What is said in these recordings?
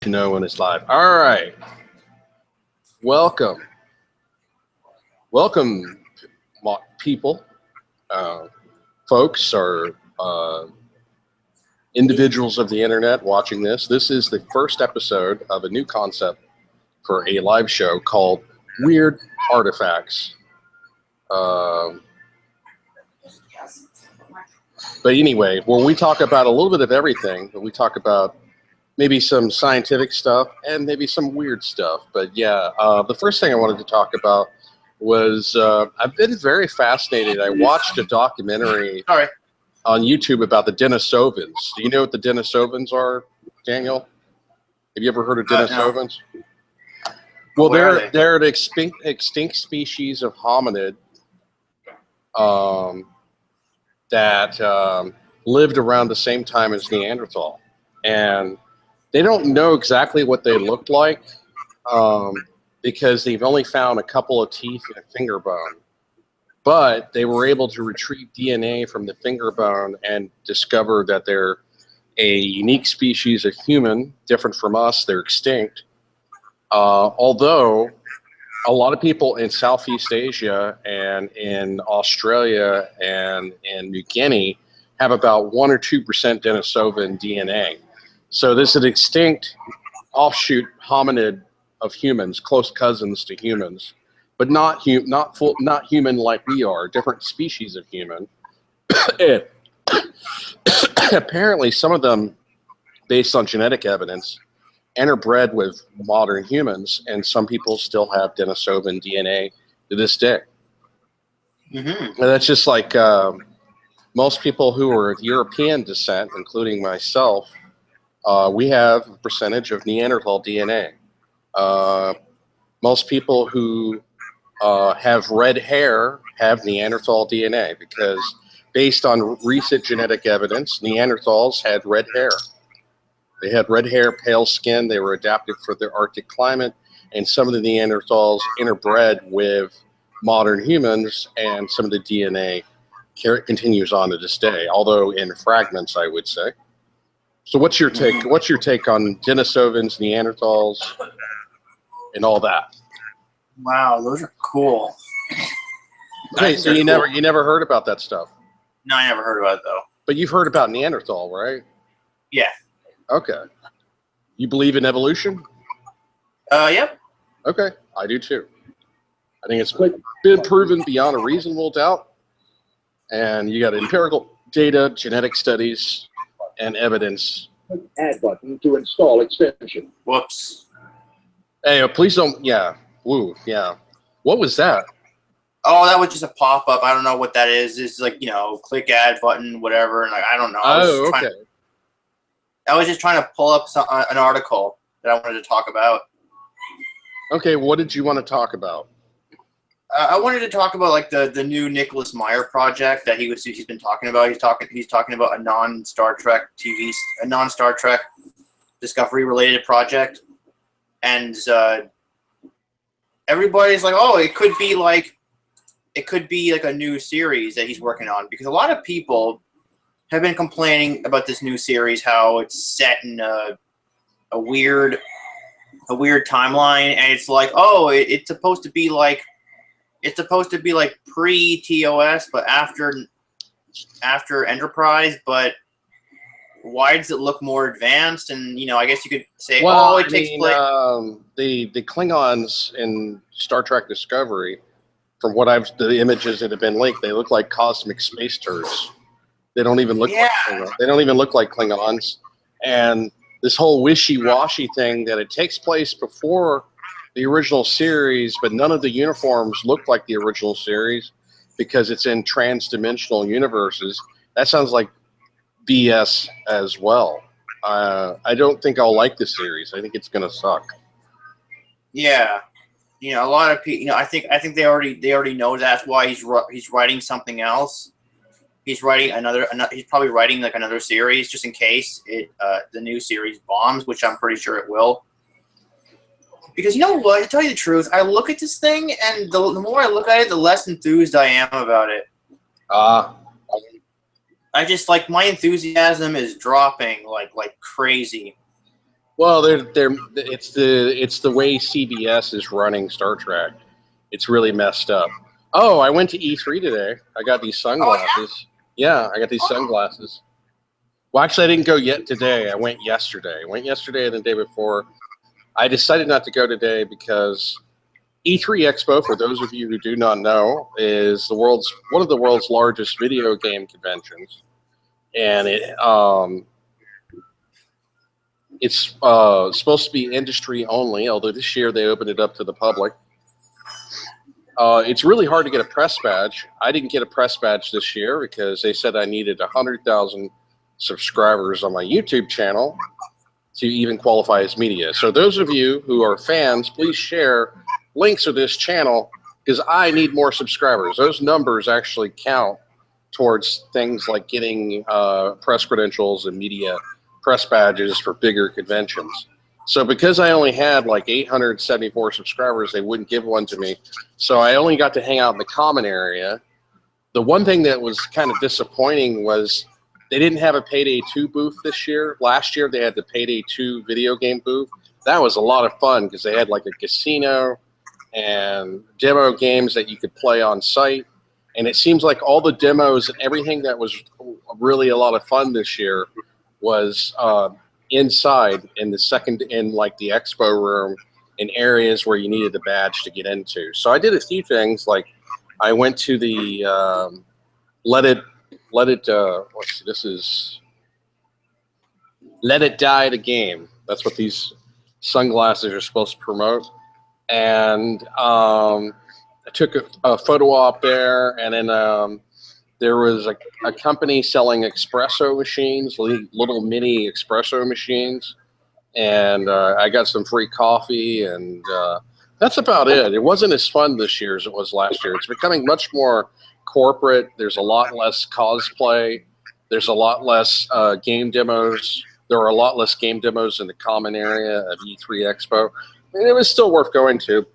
To know when it's live. All right. Welcome. Welcome, people, uh, folks, or individuals of the internet watching this. This is the first episode of a new concept for a live show called Weird Artifacts. But anyway, where we talk about a little bit of everything, but we talk about maybe some scientific stuff and maybe some weird stuff. But yeah, the first thing I wanted to talk about was I've been very fascinated. I watched a documentary on YouTube about the Denisovans. Do you know what the Denisovans are, Daniel? Have you ever heard of Denisovans? No. Well, they're an extinct species of hominid that lived around the same time as Neanderthal. And they don't know exactly what they looked like because they've only found a couple of teeth and a finger bone. But they were able to retrieve DNA from the finger bone and discover that they're a unique species of human, different from us. They're extinct. Although a lot of people in Southeast Asia and in Australia and in New Guinea have about 1 or 2% Denisovan DNA. So this is an extinct offshoot hominid of humans, close cousins to humans, but not human like we are, different species of human. And apparently some of them, based on genetic evidence, interbred with modern humans, and some people still have Denisovan DNA to this day. Mm-hmm. And that's just like most people who are of European descent, including myself. We have a percentage of Neanderthal DNA. Most people who have red hair have Neanderthal DNA because, based on recent genetic evidence, Neanderthals had red hair. They had red hair, pale skin. They were adapted for the Arctic climate, and some of the Neanderthals interbred with modern humans, and some of the DNA continues on to this day, although in fragments, I would say. So what's your take? What's your take on Denisovans, Neanderthals, and all that? Wow, those are cool. Okay, so you never heard about that stuff? No, I never heard about it though. But you've heard about Neanderthal, right? Yeah. Okay. You believe in evolution? Yep. Okay, I do too. I think it's been proven beyond a reasonable doubt, and you got empirical data, genetic studies, and evidence. Add button to install extension. Whoops. Hey, please don't. Yeah. Woo. Yeah. What was that? Oh, that was just a pop-up. I don't know what that is. It's like, click add button, whatever. And I don't know. Okay. I was just trying to pull up an article that I wanted to talk about. Okay. What did you want to talk about? I wanted to talk about like the new Nicholas Meyer project that he's been talking about. He's talking about a non-Star Trek Discovery related project, and everybody's like, oh, it could be like a new series that he's working on, because a lot of people have been complaining about this new series, how it's set in a weird timeline, and it's like, oh, it's supposed to be like pre-TOS, but after Enterprise. But why does it look more advanced? And I guess you could say, it takes place. The Klingons in Star Trek Discovery, from the images that have been leaked, they look like cosmic space turds. They don't even look like Klingons. They don't even look like Klingons. And this whole wishy-washy thing that it takes place before the original series, but none of the uniforms look like the original series because it's in trans-dimensional universes. That sounds like BS as well. I don't think I'll like this series. I think it's going to suck. Yeah, a lot of people. I think they already know that's why he's writing something else. He's writing another. He's probably writing like another series just in case the new series bombs, which I'm pretty sure it will. Because you know what? To tell you the truth, I look at this thing, and the more I look at it, the less enthused I am about it. I just, like, my enthusiasm is dropping like crazy. Well, it's the way CBS is running Star Trek. It's really messed up. Oh, I went to E3 today. I got these sunglasses. Yeah, I got these sunglasses. Well, actually, I didn't go yet today. I went yesterday. I went yesterday and the day before. I decided not to go today because E3 Expo, for those of you who do not know, is one of the world's largest video game conventions, and it's supposed to be industry only. Although this year they opened it up to the public. It's really hard to get a press badge. I didn't get a press badge this year because they said I needed 100,000 subscribers on my YouTube channel to even qualify as media. So those of you who are fans, please share links to this channel because I need more subscribers. Those numbers actually count towards things like getting press credentials and media press badges for bigger conventions. So because I only had like 874 subscribers, they wouldn't give one to me. So I only got to hang out in the common area. The one thing that was kind of disappointing was they didn't have a Payday 2 booth this year. Last year they had the Payday 2 video game booth. That was a lot of fun because they had like a casino and demo games that you could play on site. And it seems like all the demos and everything that was really a lot of fun this year was inside in like the expo room in areas where you needed a badge to get into. So I did a few things, like I went to the Let It Die the game. That's what these sunglasses are supposed to promote. And I took a photo op there, and then there was a company selling espresso machines, little mini espresso machines, and I got some free coffee, and that's about it. It wasn't as fun this year as it was last year. It's becoming much more corporate. There's a lot less cosplay. There's a lot less game demos. There are a lot less game demos in the common area of E3 Expo. And it was still worth going to.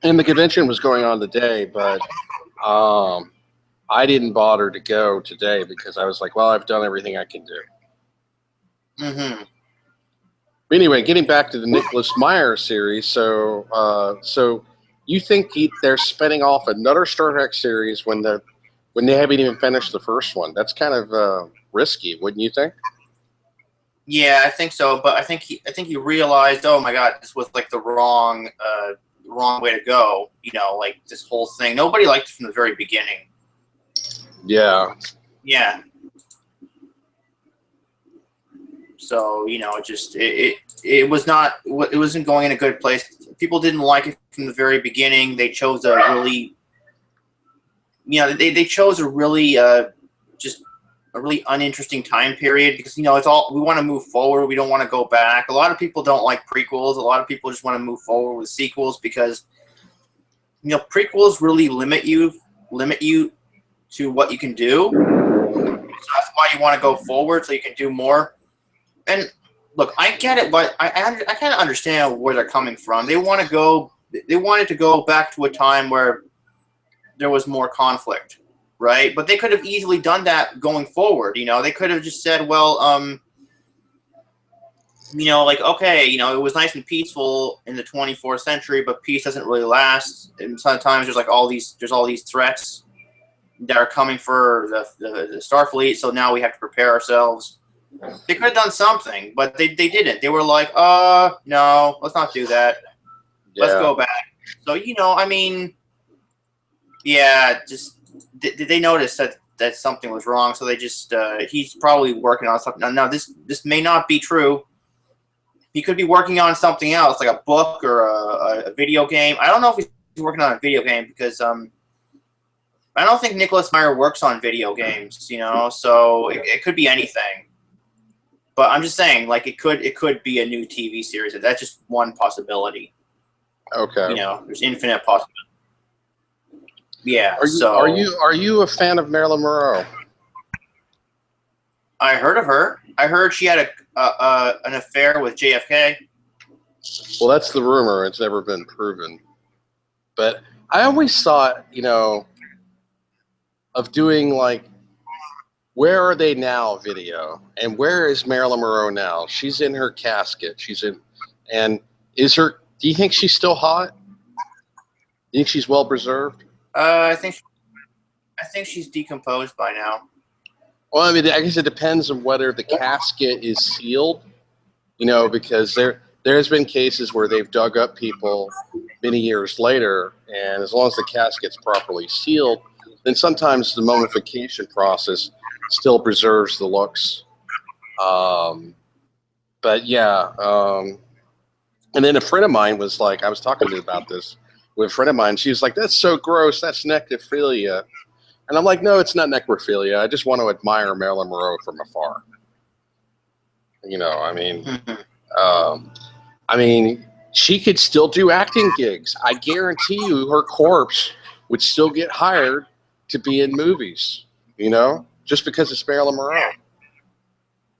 And the convention was going on today, but I didn't bother to go today because I was like, well, I've done everything I can do. Mm-hmm. Anyway, getting back to the Nicholas Meyer series, so you think they're spinning off another Star Trek series when they haven't even finished the first one? That's kind of risky, wouldn't you think? Yeah, I think so. But I think he realized, oh my God, this was like the wrong way to go. You know, like this whole thing. Nobody liked it from the very beginning. Yeah. Yeah. So it wasn't going in a good place. People didn't like it from the very beginning. They chose a really, they chose a really just a really uninteresting time period because it's all, we want to move forward. We don't want to go back. A lot of people don't like prequels. A lot of people just want to move forward with sequels because prequels really limit you to what you can do. So that's why you want to go forward so you can do more. And look, I get it, but I kind of understand where they're coming from. They wanted to go back to a time where there was more conflict, right? But they could have easily done that going forward. They could have just said, well, like, okay, it was nice and peaceful in the 24th century, but peace doesn't really last. And sometimes there's all these threats that are coming for the Starfleet. So now we have to prepare ourselves. They could have done something, but they didn't. They were like, no, let's not do that. Yeah. Let's go back. So, yeah, just did they notice that something was wrong? So they just he's probably working on something. Now this may not be true. He could be working on something else, like a book or a video game. I don't know if he's working on a video game because I don't think Nicholas Meyer works on video games. So it could be anything. But I'm just saying, like, it could be a new TV series. That's just one possibility. Okay. There's infinite possibilities. Yeah. Are you a fan of Marilyn Monroe? I heard of her. I heard she had an affair with JFK. Well, that's the rumor. It's never been proven. But I always thought, of doing like Where are they now, video? And where is Marilyn Monroe now? She's in her casket. And is her? Do you think she's still hot? Do you think she's well preserved? I think she's decomposed by now. Well, I mean, I guess it depends on whether the casket is sealed. You know, because there's been cases where they've dug up people many years later, and as long as the casket's properly sealed, then sometimes the mummification process still preserves the looks. But yeah, and then a friend of mine was like, I was talking to her about this with a friend of mine. She was like, "That's so gross. That's necrophilia." And I'm like, "No, it's not necrophilia. I just want to admire Marilyn Monroe from afar." You know, I mean, she could still do acting gigs. I guarantee you, her corpse would still get hired to be in movies. You know, just because it's Marilyn Monroe.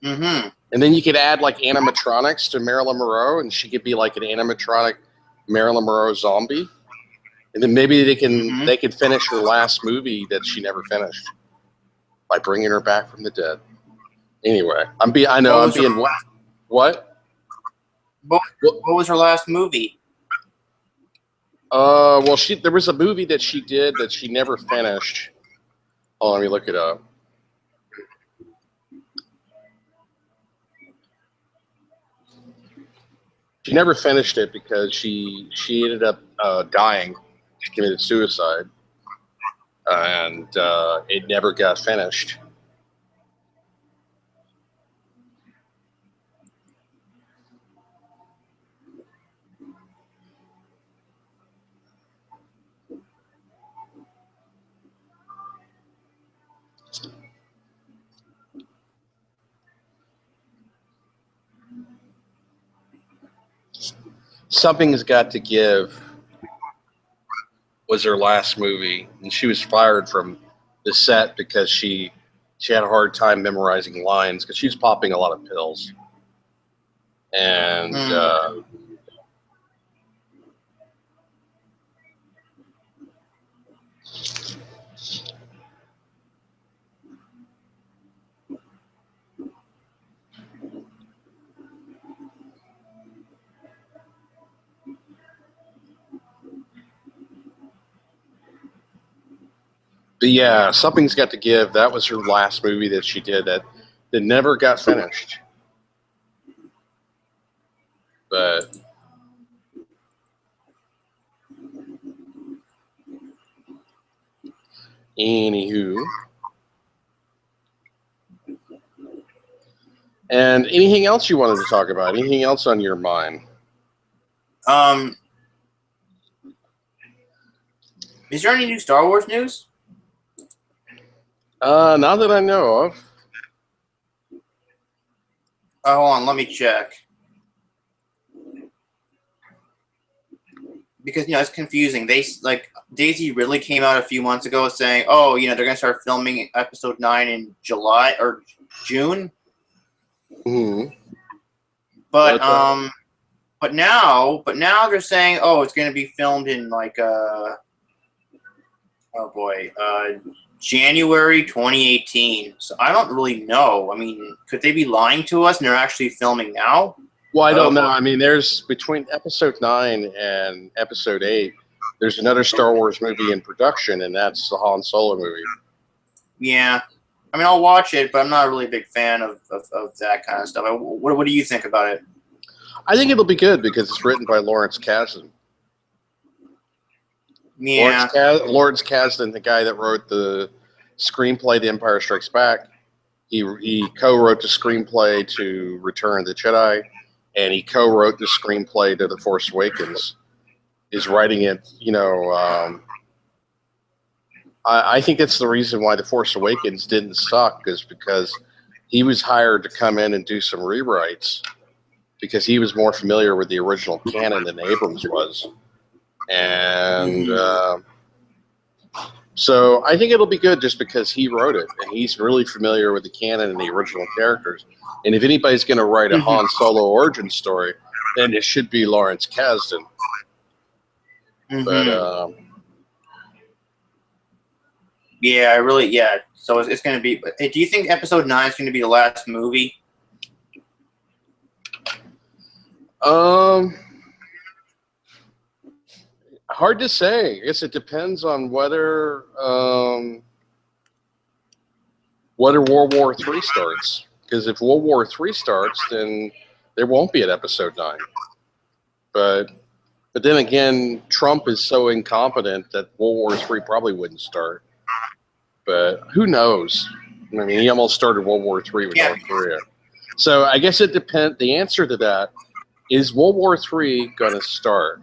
Mm-hmm. And then you could add like animatronics to Marilyn Monroe, and she could be like an animatronic Marilyn Monroe zombie. And then maybe they can finish her last movie that she never finished by bringing her back from the dead. Anyway, I'm being what? What was her last movie? Well, there was a movie that she did that she never finished. Oh, let me look it up. She never finished it because she ended up dying. She committed suicide, and it never got finished. Something's Got to Give was her last movie, and she was fired from the set because she had a hard time memorizing lines because she was popping a lot of pills. And but yeah, Something's Got to Give. That was her last movie that she did that never got finished. But anywho, and anything else you wanted to talk about? Anything else on your mind? Is there any new Star Wars news? Not that I know of. Oh, hold on, let me check. Because it's confusing. Daisy Ridley came out a few months ago saying, "Oh, they're gonna start filming Episode 9 in July or June." Mm-hmm. But now they're saying, "Oh, it's gonna be filmed in January 2018." So I don't really know. I mean, could they be lying to us and they're actually filming now? Well, I don't know. I mean, there's between Episode 9 and Episode 8, there's another Star Wars movie in production, and that's the Han Solo movie. Yeah. I mean, I'll watch it, but I'm not really a big fan of that kind of stuff. What do you think about it? I think it'll be good because it's written by Lawrence Kasdan. Yeah. Lawrence Kasdan, the guy that wrote the screenplay to Empire Strikes Back, he co-wrote the screenplay to Return of the Jedi, and he co-wrote the screenplay to The Force Awakens. Is writing it, I think that's the reason why The Force Awakens didn't suck, is because he was hired to come in and do some rewrites because he was more familiar with the original canon than Abrams was. And so I think it'll be good just because he wrote it, and he's really familiar with the canon and the original characters. And if anybody's going to write a Han Solo origin story, then it should be Lawrence Kasdan. But Yeah, I really, yeah. So it's going to be. Do you think episode 9 is going to be the last movie? Hard to say. I guess it depends on whether World War III starts. Because if World War III starts, then there won't be an episode 9. But then again, Trump is so incompetent that World War III probably wouldn't start. But who knows? I mean, he almost started World War III with North Korea. So I guess it depends. The answer to that is World War III going to start?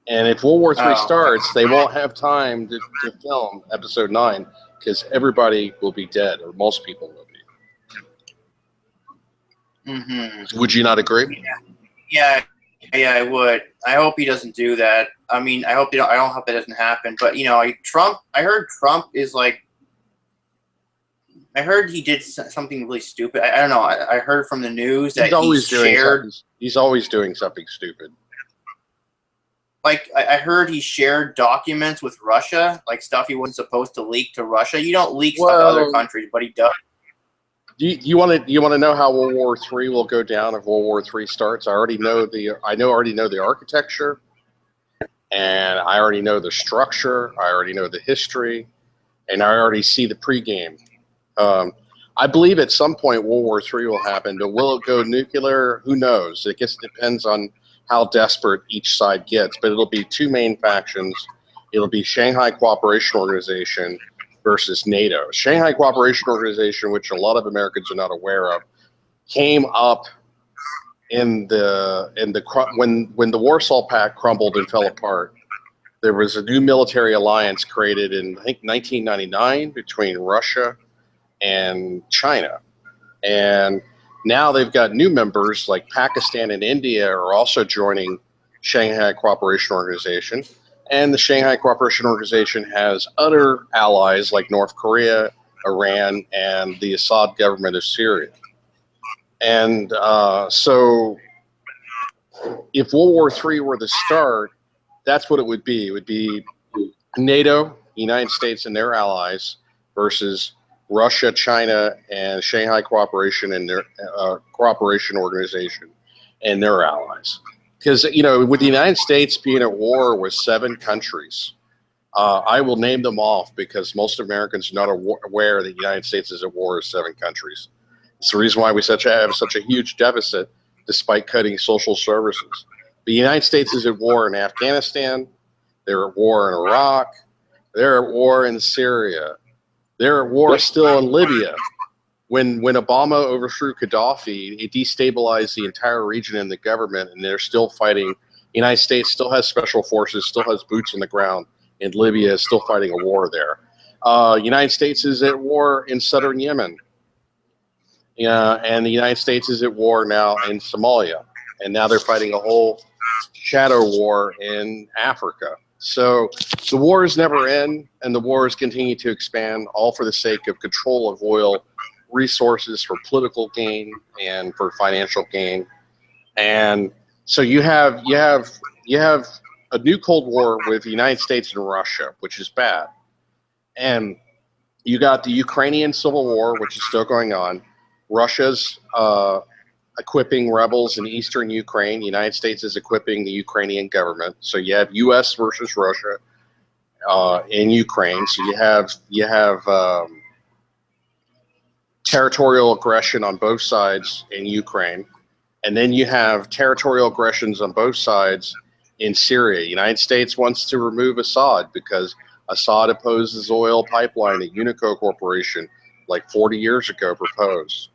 And if World War III starts, they won't have time to film episode 9 because everybody will be dead, or most people will be. Mm-hmm. Would you not agree? Yeah, I would. I hope he doesn't do that. I mean, I don't hope that doesn't happen. But Trump. I heard Trump is like. I heard he did something really stupid. I don't know. I heard from the news that he's always doing something stupid. Like, I heard he shared documents with Russia, like stuff he wasn't supposed to leak to Russia. You don't leak stuff to other countries, but he does. You want to know how World War III will go down if World War III starts? I already know the architecture, and I already know the structure. I already know the history, and I already see the pregame. I believe at some point World War III will happen, but will it go nuclear? Who knows? I guess it depends on how desperate each side gets, but it'll be two main factions. It'll be Shanghai Cooperation Organization versus NATO. Shanghai Cooperation Organization, which a lot of Americans are not aware of, came up when the Warsaw Pact crumbled and fell apart. There was a new military alliance created in, I think, 1999 between Russia and China. And now they've got new members like Pakistan and India are also joining Shanghai Cooperation Organization. And the Shanghai Cooperation Organization has other allies like North Korea, Iran, and the Assad government of Syria. And so if World War III were to start, that's what it would be. It would be NATO, United States and their allies versus Russia, China, and Shanghai Cooperation and their Cooperation Organization and their allies. Because, with the United States being at war with 7 countries, I will name them off because most Americans are not aware that the United States is at war with 7 countries. It's the reason why we have such a huge deficit despite cutting social services. The United States is at war in Afghanistan. They're at war in Iraq. They're at war in Syria. They're at war still in Libya. When Obama overthrew Gaddafi, it destabilized the entire region and the government, and they're still fighting. The United States still has special forces, still has boots on the ground, and Libya is still fighting a war there. United States is at war in southern Yemen. And the United States is at war now in Somalia. And now they're fighting a whole shadow war in Africa. So the wars never end, and the wars continue to expand, all for the sake of control of oil resources for political gain and for financial gain. And so you have a new Cold War with the United States and Russia, which is bad. And you got the Ukrainian Civil War, which is still going on. Russia's equipping rebels in eastern Ukraine. The United States is equipping the Ukrainian government. So you have U.S. versus Russia in Ukraine. So you have territorial aggression on both sides in Ukraine. And then you have territorial aggressions on both sides in Syria. The United States wants to remove Assad because Assad opposes oil pipeline that Unico Corporation like 40 years ago proposed.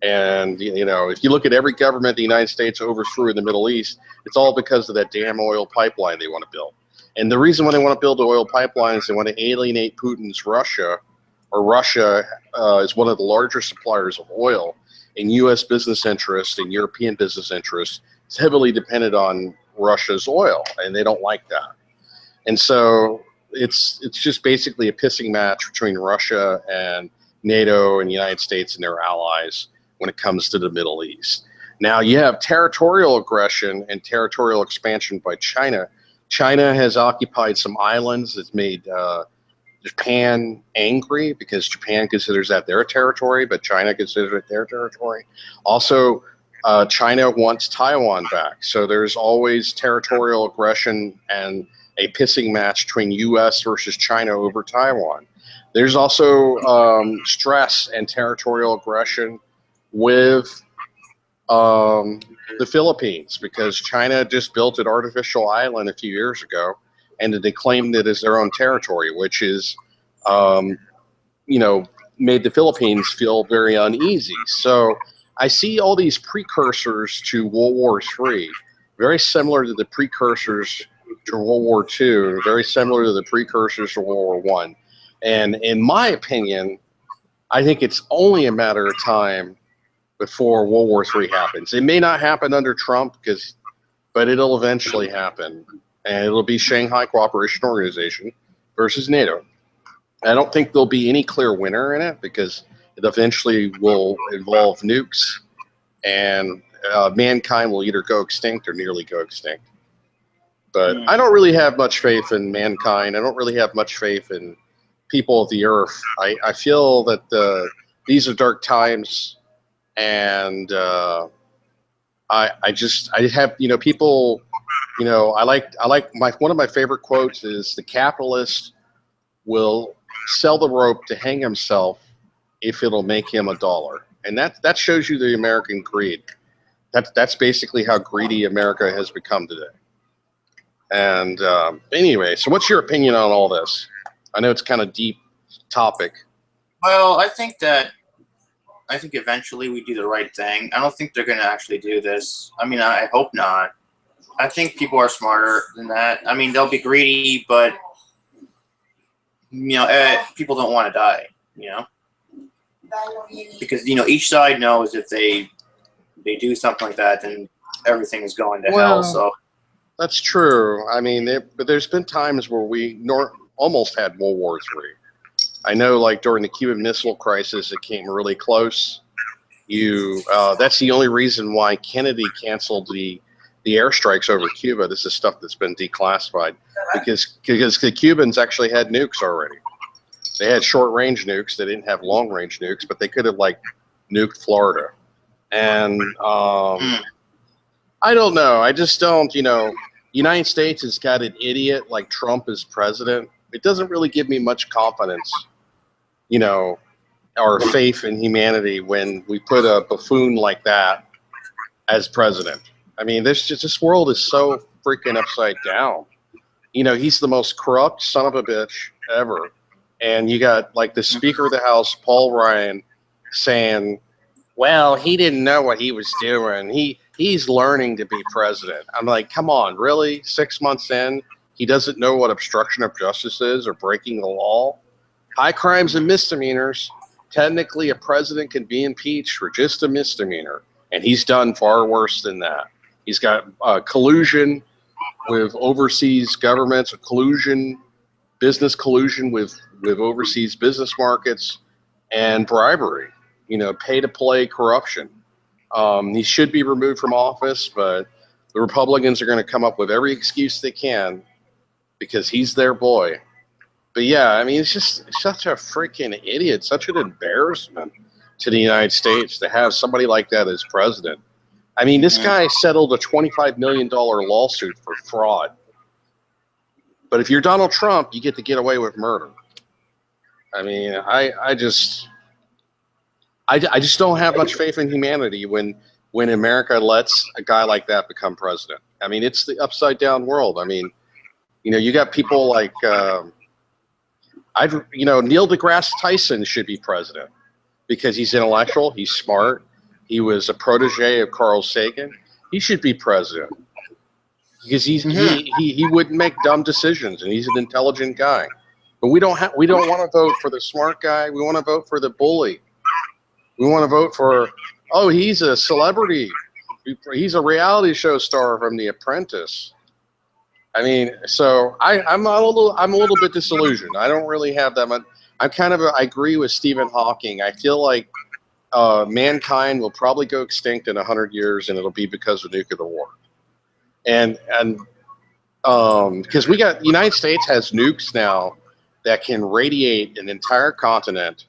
And, if you look at every government the United States overthrew in the Middle East, it's all because of that damn oil pipeline they want to build. And the reason why they want to build the oil pipeline is they want to alienate Putin's Russia, or Russia is one of the larger suppliers of oil, and U.S. business interests and European business interests is heavily dependent on Russia's oil, and they don't like that. And so it's just basically a pissing match between Russia and NATO and the United States and their allies when it comes to the Middle East. Now you have territorial aggression and territorial expansion by China. China has occupied some islands that's made Japan angry because Japan considers that their territory, but China considers it their territory. Also, China wants Taiwan back. So there's always territorial aggression and a pissing match between U.S. versus China over Taiwan. There's also stress and territorial aggression with the Philippines because China just built an artificial island a few years ago, and they claimed it as their own territory, which is, made the Philippines feel very uneasy. So I see all these precursors to World War III, very similar to the precursors to World War II, very similar to the precursors to World War I. And in my opinion, I think it's only a matter of time before World War III happens. It may not happen under Trump, but it'll eventually happen. And it'll be Shanghai Cooperation Organization versus NATO. I don't think there'll be any clear winner in it because it eventually will involve nukes, and mankind will either go extinct or nearly go extinct. But I don't really have much faith in mankind. I don't really have much faith in people of the earth. I feel that these are dark times, and I have people. I like one of my favorite quotes is the capitalist will sell the rope to hang himself if it'll make him $1, and that shows you the American greed. That's basically how greedy America has become today. And anyway, so what's your opinion on all this? I know it's kind of deep topic. Well, I think eventually we do the right thing. I don't think they're going to actually do this. I mean, I hope not. I think people are smarter than that. I mean, they'll be greedy, but people don't want to die. Because each side knows if they do something like that, then everything is going to hell. So that's true. I mean, but there's been times where we almost had World War III. I know, like during the Cuban Missile Crisis, it came really close. That's the only reason why Kennedy canceled the airstrikes over Cuba. This is stuff that's been declassified because the Cubans actually had nukes already. They had short-range nukes. They didn't have long-range nukes, but they could have nuked Florida. And I don't know. I just don't. United States has got an idiot like Trump as president. It doesn't really give me much confidence, or faith in humanity when we put a buffoon like that as president. I mean, this world is so freaking upside down. He's the most corrupt son of a bitch ever. And you got the Speaker of the House, Paul Ryan, saying, well, he didn't know what he was doing. He's learning to be president. I'm like, come on, really? 6 months in, he doesn't know what obstruction of justice is or breaking the law? High crimes and misdemeanors. Technically, a president can be impeached for just a misdemeanor, and he's done far worse than that. He's got collusion with overseas governments, business collusion with overseas business markets, and bribery, pay-to-play corruption. He should be removed from office, but the Republicans are going to come up with every excuse they can because he's their boy. But yeah, I mean, it's just such a freaking idiot, such an embarrassment to the United States to have somebody like that as president. I mean, this guy settled a $25 million lawsuit for fraud. But if you're Donald Trump, you get to get away with murder. I mean, I just don't have much faith in humanity when America lets a guy like that become president. I mean, it's the upside down world. I mean, you got people like Neil deGrasse Tyson should be president because he's intellectual, he's smart, he was a protege of Carl Sagan. He should be president because he wouldn't make dumb decisions, and he's an intelligent guy. But we don't want to vote for the smart guy. We want to vote for the bully. We want to vote for, oh, he's a celebrity. He's a reality show star from The Apprentice. I mean, so I'm a little bit disillusioned. I don't really have that much. I agree with Stephen Hawking. I feel like mankind will probably go extinct in 100 years, and it'll be because of nuclear war. And because the United States has nukes now that can radiate an entire continent,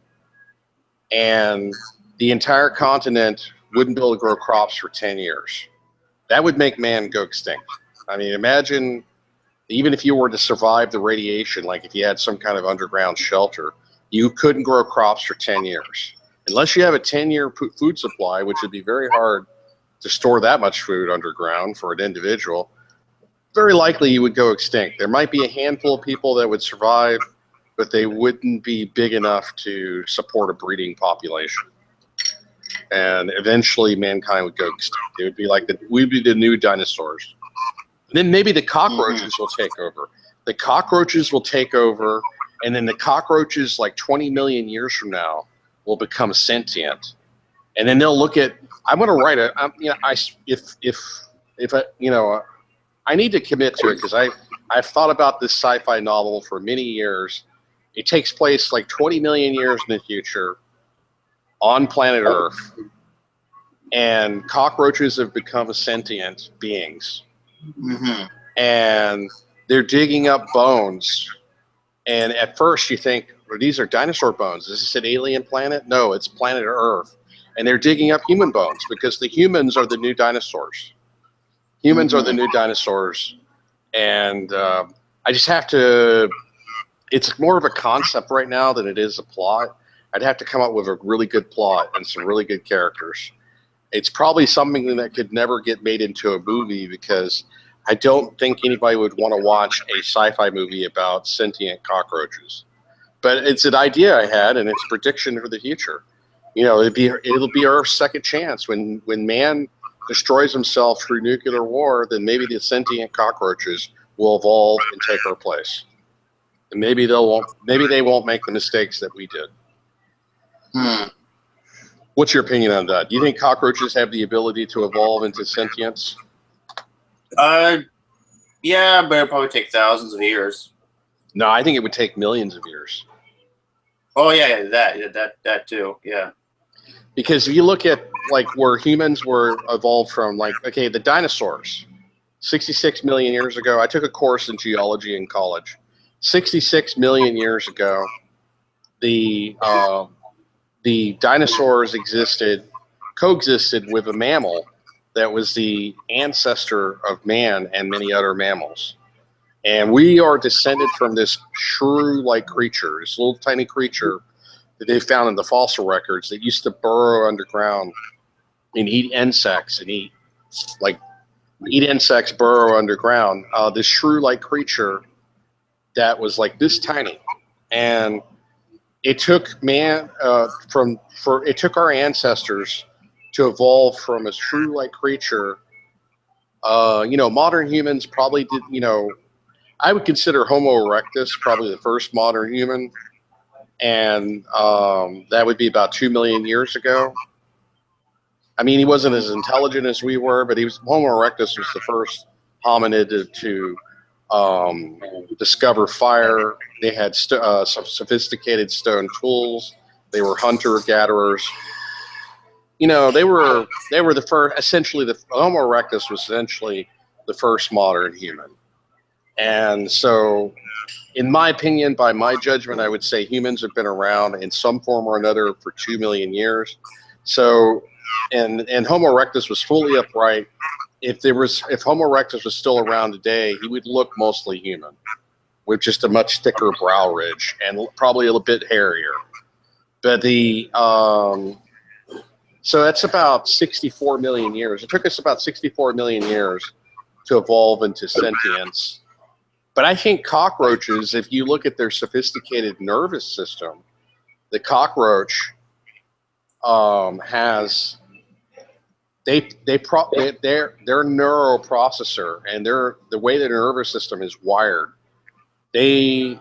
and the entire continent wouldn't be able to grow crops for 10 years. That would make man go extinct. I mean, imagine even if you were to survive the radiation, like if you had some kind of underground shelter, you couldn't grow crops for 10 years. Unless you have a 10-year food supply, which would be very hard to store that much food underground for an individual, very likely you would go extinct. There might be a handful of people that would survive, but they wouldn't be big enough to support a breeding population. And eventually mankind would go extinct. It would be like we'd be the new dinosaurs. Then maybe the cockroaches will take over. The cockroaches will take over, and then the cockroaches, like 20 million years from now, will become sentient. And then they'll look at. I'm going to write a. I need to commit to it because I've thought about this sci-fi novel for many years. It takes place like 20 million years in the future on planet Earth, and cockroaches have become sentient beings. Mm-hmm. And they're digging up bones. And at first you think, well, these are dinosaur bones. Is this an alien planet? No, it's planet Earth. And they're digging up human bones because the humans are the new dinosaurs. Humans are the new dinosaurs. And I just have to, it's more of a concept right now than it is a plot. I'd have to come up with a really good plot and some really good characters. It's probably something that could never get made into a movie because I don't think anybody would want to watch a sci-fi movie about sentient cockroaches. But it's an idea I had, and it's a prediction for the future. You know, it'll be Earth's second chance when man destroys himself through nuclear war. Then maybe the sentient cockroaches will evolve and take our place, and maybe they won't make the mistakes that we did. What's your opinion on that? Do you think cockroaches have the ability to evolve into sentience? Yeah, but it'll probably take thousands of years. No, I think it would take millions of years. Oh yeah, that too. Yeah. Because if you look at like where humans were evolved from, like okay, the dinosaurs, 66 million years ago. I took a course in geology in college. 66 million years ago, the dinosaurs coexisted with a mammal that was the ancestor of man and many other mammals. And we are descended from this shrew-like creature, this little tiny creature that they found in the fossil records that used to burrow underground and eat insects burrow underground. This shrew-like creature that was like this tiny. And it took it took our ancestors to evolve from a shrew-like creature. Modern humans probably did. I would consider Homo erectus probably the first modern human, and that would be about 2 million years ago. I mean, he wasn't as intelligent as we were, but Homo erectus was the first hominid to discover fire. They had some sophisticated stone tools. They were hunter-gatherers. They were the first. Essentially, the Homo erectus was essentially the first modern human. And so, in my opinion, by my judgment, I would say humans have been around in some form or another for 2 million years. So, and Homo erectus was fully upright. If Homo erectus was still around today, he would look mostly human, with just a much thicker brow ridge and probably a little bit hairier. But so that's about 64 million years. It took us about 64 million years to evolve into sentience. But I think cockroaches, if you look at their sophisticated nervous system, the cockroach has their neuroprocessor and the way their nervous system is wired. They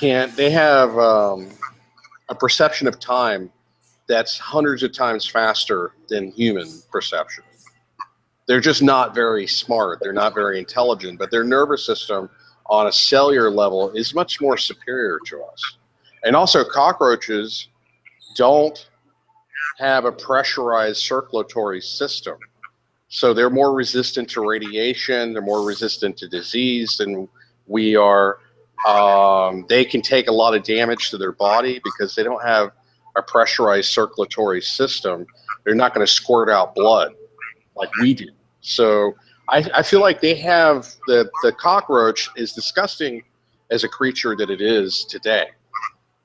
have a perception of time that's hundreds of times faster than human perception. They're just not very smart. They're not very intelligent, but their nervous system on a cellular level is much more superior to us. And also cockroaches don't have a pressurized circulatory system. So they're more resistant to radiation. They're more resistant to disease than we are. They can take a lot of damage to their body because they don't have a pressurized circulatory system. They're not going to squirt out blood like we do. So I feel like they have the cockroach, is disgusting as a creature that it is today.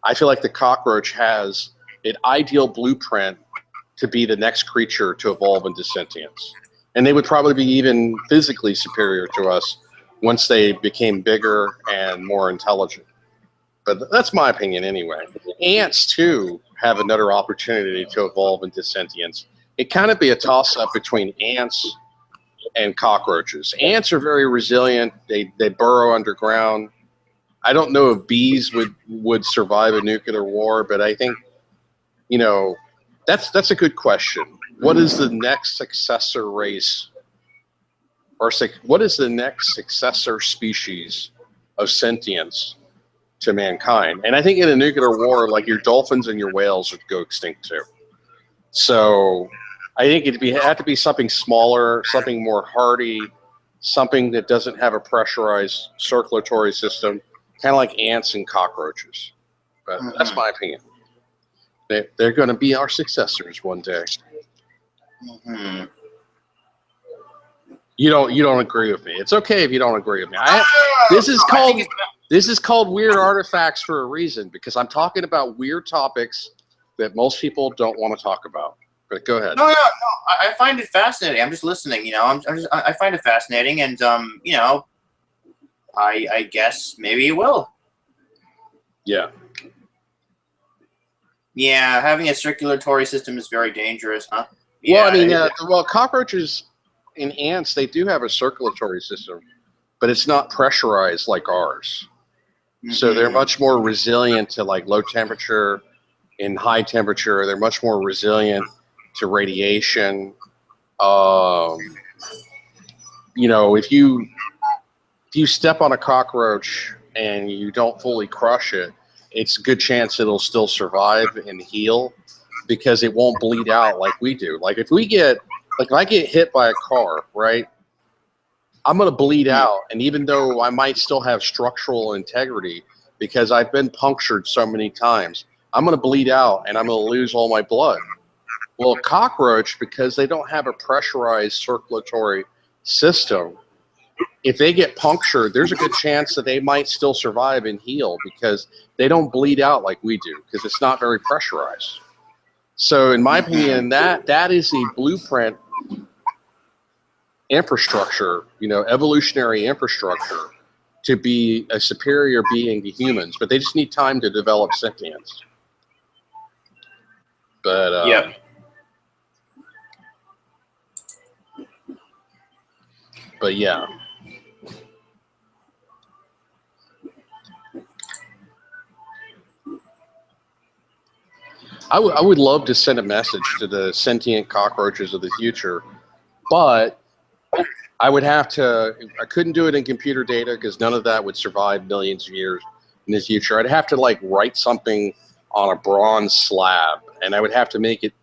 I feel like the cockroach has an ideal blueprint to be the next creature to evolve into sentience. And they would probably be even physically superior to us once they became bigger and more intelligent. But that's my opinion anyway. Ants, too, have another opportunity to evolve into sentience. It kind of be a toss-up between ants and cockroaches. Ants are very resilient. They burrow underground. I don't know if bees would survive a nuclear war, but I think, you know, that's a good question. What is the next successor race, or what is the next successor species of sentience to mankind? And I think in a nuclear war, like your dolphins and your whales would go extinct too. So I think it'd have to be something smaller, something more hardy, something that doesn't have a pressurized circulatory system, kind of like ants and cockroaches. But that's my opinion. They're going to be our successors one day. Mm-hmm. You don't agree with me. It's okay if you don't agree with me. This is called Weird Artifacts for a reason, because I'm talking about weird topics that most people don't want to talk about. But go ahead. No. I find it fascinating. I'm just listening. You know, I find it fascinating, and you know, I guess maybe it will. Yeah. Yeah, having a circulatory system is very dangerous, huh? Yeah, Well, I mean, cockroaches and ants, they do have a circulatory system, but it's not pressurized like ours. So they're much more resilient to like low temperature and high temperature. They're much more resilient to radiation. You know, if you step on a cockroach and you don't fully crush it, it's a good chance it'll still survive and heal because it won't bleed out like we do. Like if I get hit by a car, right, I'm going to bleed out. And even though I might still have structural integrity because I've been punctured so many times, I'm going to bleed out and I'm going to lose all my blood. Well, a cockroach, because they don't have a pressurized circulatory system, if they get punctured, there's a good chance that they might still survive and heal because they don't bleed out like we do because it's not very pressurized. So in my opinion, that is the blueprint infrastructure, you know, evolutionary infrastructure to be a superior being to humans, but they just need time to develop sentience. But yeah. But yeah. I would love to send a message to the sentient cockroaches of the future, but I couldn't do it in computer data because none of that would survive millions of years in the future. I'd have to like write something on a bronze slab, and I would have to make it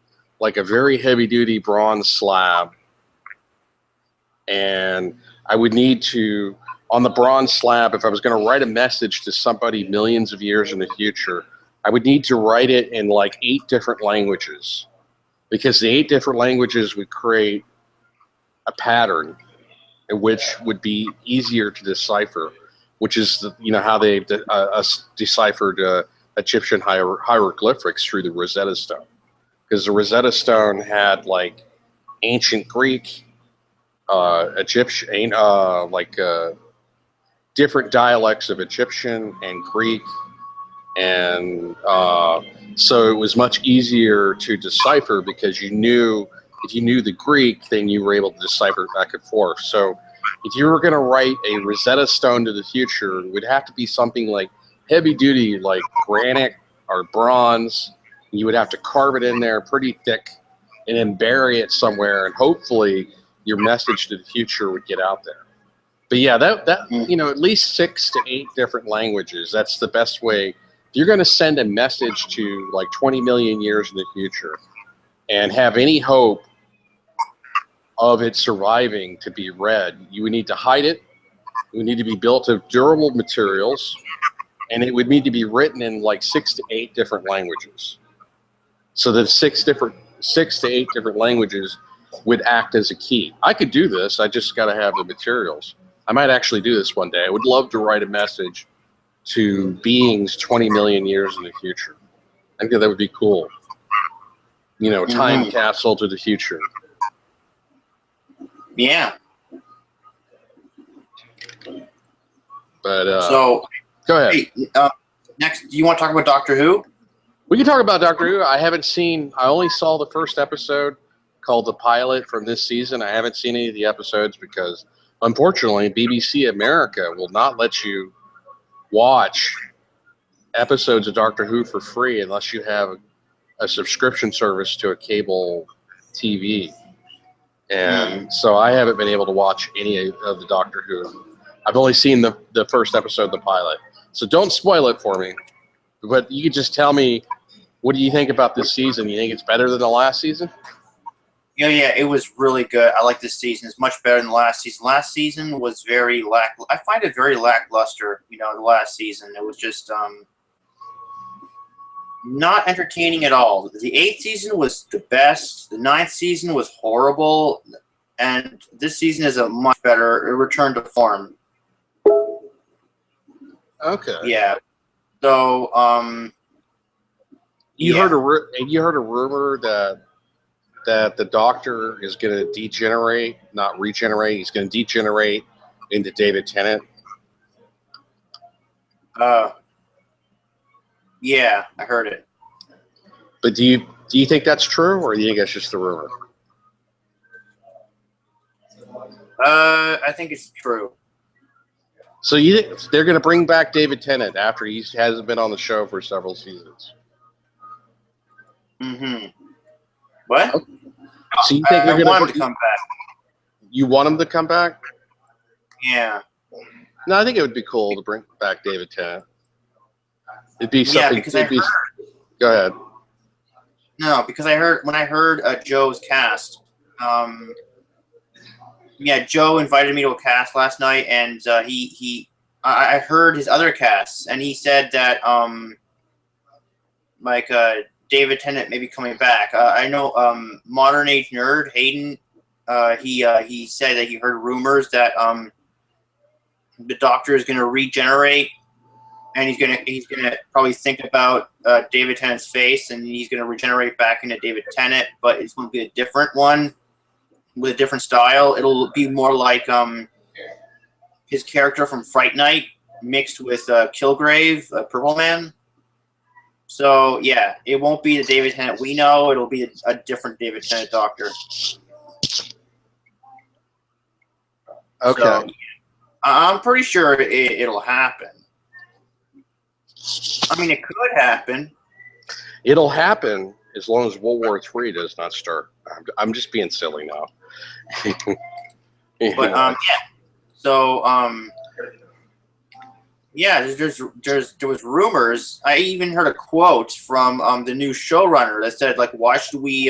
like a very heavy duty bronze slab. And I would need to, on the bronze slab, if I was going to write a message to somebody millions of years in the future, I would need to write it in like 8 different languages, because the 8 different languages would create a pattern which would be easier to decipher, which is how they deciphered Egyptian hieroglyphics through the Rosetta Stone, because the Rosetta Stone had like ancient Greek, Egyptian, different dialects of Egyptian and Greek. And so it was much easier to decipher because if you knew the Greek, then you were able to decipher it back and forth. So if you were going to write a Rosetta Stone to the future, it would have to be something like heavy duty, like granite or bronze. You would have to carve it in there pretty thick and then bury it somewhere, and hopefully your message to the future would get out there. But yeah, that at least 6 to 8 different languages. That's the best way. If you're going to send a message to like 20 million years in the future and have any hope of it surviving to be read. You would need to hide it. It would need to be built of durable materials, and it would need to be written in like 6 to 8 different languages. So that 6 to 8 different languages would act as a key. I could do this. I just got to have the materials. I might actually do this one day. I would love to write a message to beings 20 million years in the future. I think that would be cool. You know, time capsule to the future. Yeah. But so, go ahead. Hey, next, do you want to talk about Doctor Who? We can talk about Doctor Who. I only saw the first episode called The Pilot from this season. I haven't seen any of the episodes because, unfortunately, BBC America will not let you watch episodes of Doctor Who for free unless you have a subscription service to a cable TV. And so I haven't been able to watch any of the Doctor Who. I've only seen the first episode of The Pilot. So don't spoil it for me. But you can just tell me, what do you think about this season? You think it's better than the last season? Yeah, it was really good. I like this season. It's much better than the last season. Last season was very I find it very lackluster, the last season. It was just not entertaining at all. The 8th season was the best. The 9th season was horrible. And this season is a much better return to form. Okay. Yeah. So, you heard a rumor that the Doctor is going to degenerate, not regenerate. He's going to degenerate into David Tennant. Yeah, I heard it. But do you think that's true, or do you think that's just a rumor? I think it's true. So you think they're going to bring back David Tennant after he hasn't been on the show for several seasons? Mm-hmm. What? Okay. So you think they're going want him to come back? You want him to come back? Yeah. No, I think it would be cool to bring back David Tennant. It'd be something. Yeah, because I heard. Go ahead. No, because when I heard Joe's cast. Yeah, Joe invited me to a cast last night, and I heard his other casts, and he said that David Tennant may be coming back. I know Modern Age Nerd Hayden. He said that he heard rumors that the Doctor is going to regenerate, and he's gonna probably think about David Tennant's face, and he's going to regenerate back into David Tennant, but it's going to be a different one with a different style. It'll be more like his character from Fright Night mixed with Kilgrave, Purple Man. So yeah, it won't be the David Tennant we know. It'll be a different David Tennant Doctor. Okay. So, I'm pretty sure it'll happen. I mean, it could happen. It'll happen as long as World War III does not start. I'm just being silly now. But yeah. So yeah, there was rumors. I even heard a quote from the new showrunner that said, like, why should we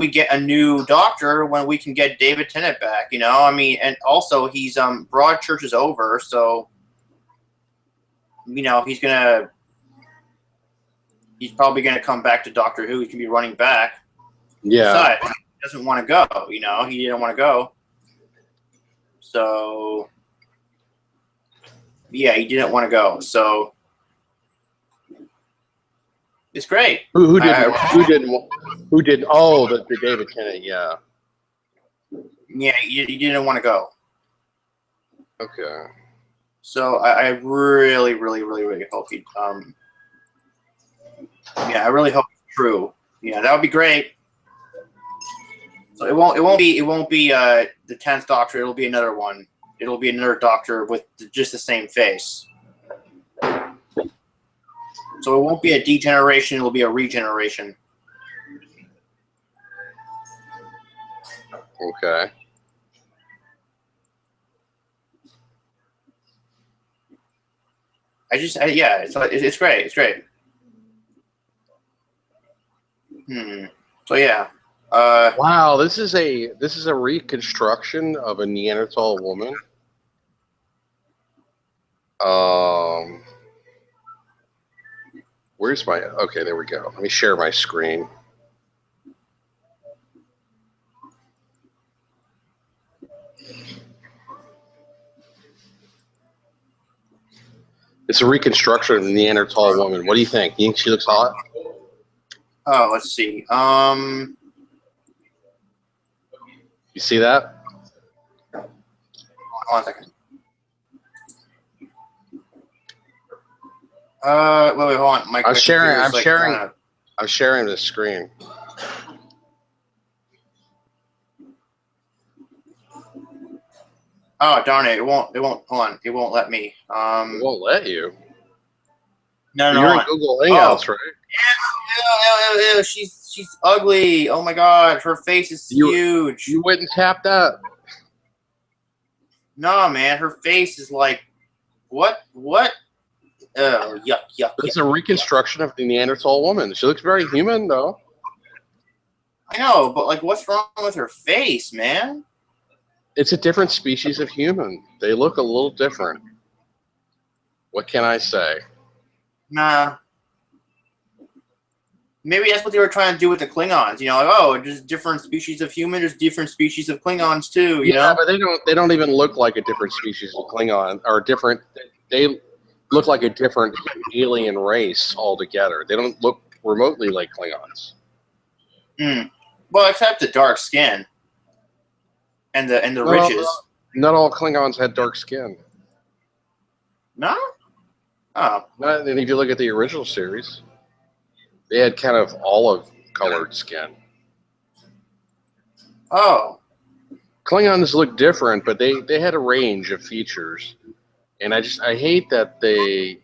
get a new Doctor when we can get David Tennant back? I mean, and also he's Broadchurch is over, so he's probably gonna come back to Doctor Who. He can be running back. Yeah. Besides, he doesn't want to go. He didn't want to go. So yeah, he didn't want to go. So it's great. Who didn't? Oh, the David Tennant. Yeah. Yeah, he didn't want to go. Okay. So I really, really, really, really hope he. Yeah, I really hope it's true. Yeah, that would be great. So it won't be the 10th Doctor. It'll be another one. It'll be another Doctor with just the same face. So it won't be a degeneration. It'll be a regeneration. Okay. Yeah, it's great. It's great. So yeah. Wow, this is a reconstruction of a Neanderthal woman. Where's my? Okay, there we go. Let me share my screen. It's a reconstruction of the Neanderthal woman. What do you think? You think she looks hot? Oh, let's see. You see that? Hold on a second. Wait, hold on. I'm sharing the screen. Oh, darn it! It won't. Hold on. It won't let me. It won't let you. No, You're in Google Hangouts, right? Ew, she's ugly. Oh my god, her face is huge. You wouldn't tap that. No, man, her face is like, what? Oh, yuck. It's a reconstruction of the Neanderthal woman. She looks very human, though. I know, but like, what's wrong with her face, man? It's a different species of human. They look a little different. What can I say? Nah. Maybe that's what they were trying to do with the Klingons. You know, like, oh, there's different species of human. There's different species of Klingons too. You know? But they don't even look like a different species of Klingon or different. They look like a different alien race altogether. They don't look remotely like Klingons. Well, except the dark skin and the ridges. Not all Klingons had dark skin. No. Oh. And if you look at the original series, they had kind of olive-colored skin. Oh. Klingons look different, but they had a range of features, and I hate that they.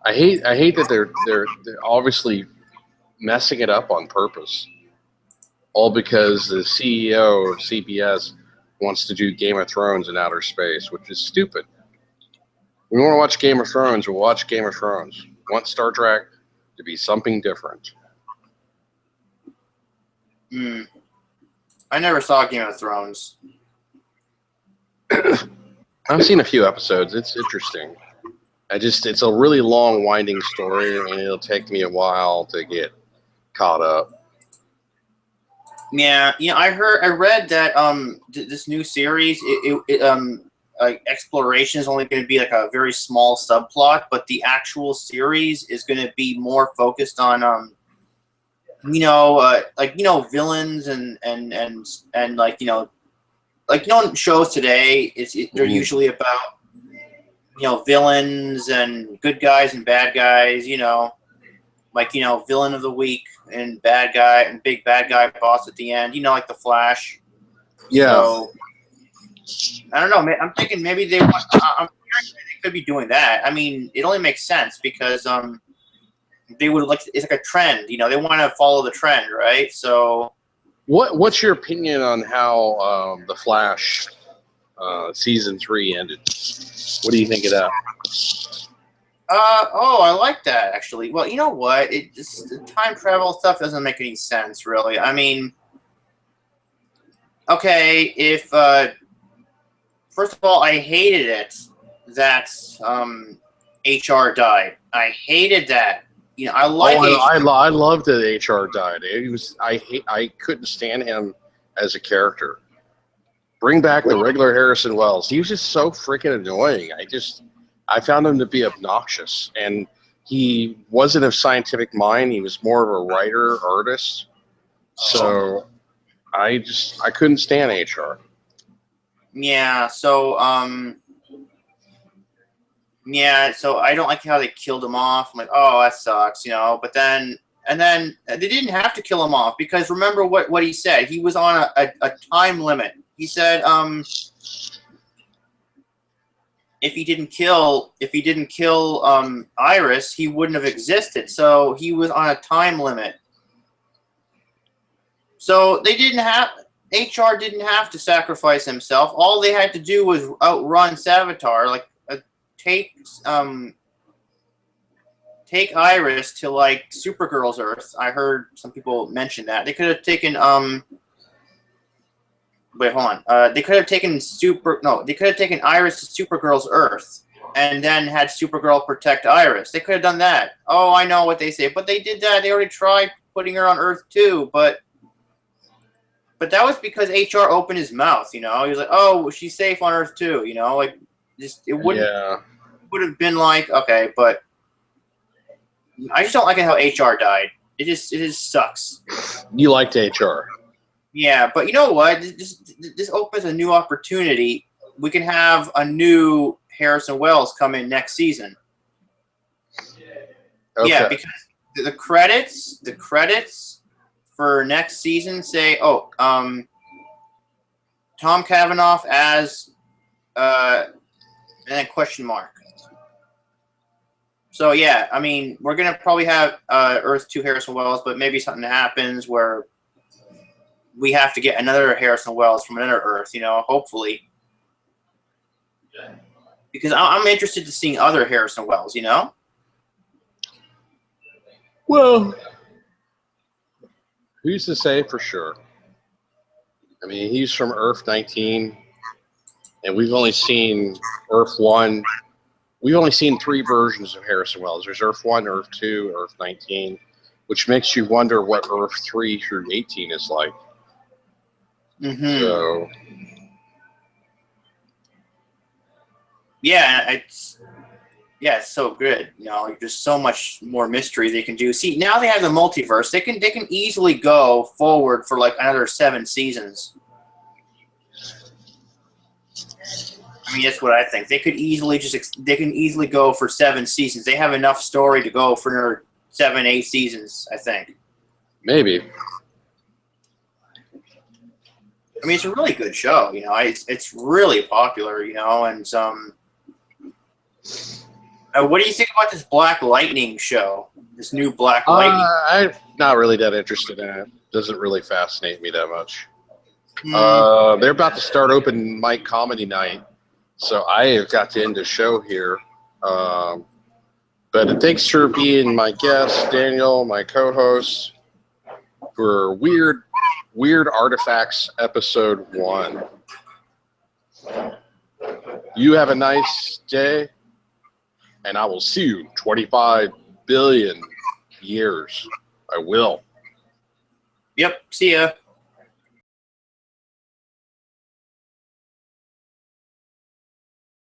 I hate that they're obviously messing it up on purpose, all because the CEO of CBS wants to do Game of Thrones in outer space, which is stupid. We want to watch Game of Thrones, we'll watch Game of Thrones. We want Star Trek to be something different. I never saw Game of Thrones. I've seen a few episodes. It's interesting. It's a really long, winding story, and it'll take me a while to get caught up. Yeah, I read that this new series, like exploration is only going to be like a very small subplot, but the actual series is going to be more focused on villains and like shows today. They're usually about villains and good guys and bad guys. Villain of the week and bad guy and big bad guy boss at the end. Like the Flash. Yeah. So, I don't know. I'm thinking maybe they could be doing that. I mean, it only makes sense because they would it's like a trend. They want to follow the trend, right? So, what's your opinion on how the Flash season 3 ended? What do you think of that? I like that actually. Well, you know what? The time travel stuff doesn't make any sense, really. I mean, okay, if first of all, I hated it that HR died. I hated that. I like. I loved that HR died. I couldn't stand him as a character. Bring back the regular Harrison Wells. He was just so freaking annoying. I found him to be obnoxious, and he wasn't of scientific mind. He was more of a writer, artist. So I couldn't stand HR. Yeah. So so I don't like how they killed him off. I'm like, oh, that sucks, But then they didn't have to kill him off because remember what he said. He was on a time limit. He said if he didn't kill Iris, he wouldn't have existed. So he was on a time limit. So HR didn't have to sacrifice himself. All they had to do was outrun Savitar, like take take Iris to like Supergirl's Earth. I heard some people mention that. They could have taken wait, hold on. They could have taken they could have taken Iris to Supergirl's Earth and then had Supergirl protect Iris. They could have done that. Oh, I know what they say, but they did that. They already tried putting her on Earth too, but that was because HR opened his mouth, you know. He was like, "Oh, she's safe on Earth too," you know, like just it wouldn't would have been like, okay, but I just don't like it how HR died. It just sucks. You liked HR. Yeah, but you know what? This opens a new opportunity. We can have a new Harrison Wells come in next season. Okay. Yeah, because the credits for next season say, Tom Cavanaugh as, and then question mark. So yeah, I mean, we're gonna probably have Earth 2 Harrison Wells, but maybe something happens where we have to get another Harrison Wells from another Earth, you know, hopefully. Because I'm interested to seeing other Harrison Wells, you know? Well, who's to say for sure? I mean, he's from Earth 19, and we've only seen Earth 1. We've only seen 3 versions of Harrison Wells. There's Earth 1, Earth 2, Earth 19, which makes you wonder what Earth 3 through 18 is like. Mm-hmm. So, yeah, it's so good. You know, there's so much more mystery they can do. See, now they have the multiverse. They can easily go forward for like another 7 seasons. I mean, that's what I think. They could easily go for 7 seasons. They have enough story to go for another 7, 8 seasons, I think. maybe. I mean, it's a really good show, you know. It's really popular, you know, and what do you think about this Black Lightning show? This new Black Lightning? I'm not really that interested in it. Doesn't really fascinate me that much. They're about to start open mic comedy night, so I have got to end the show here. But thanks for being my guest, Daniel, my co-host, for Weird Artifacts Episode 1. You have a nice day, and I will see you 25 billion years. I will. Yep, see ya.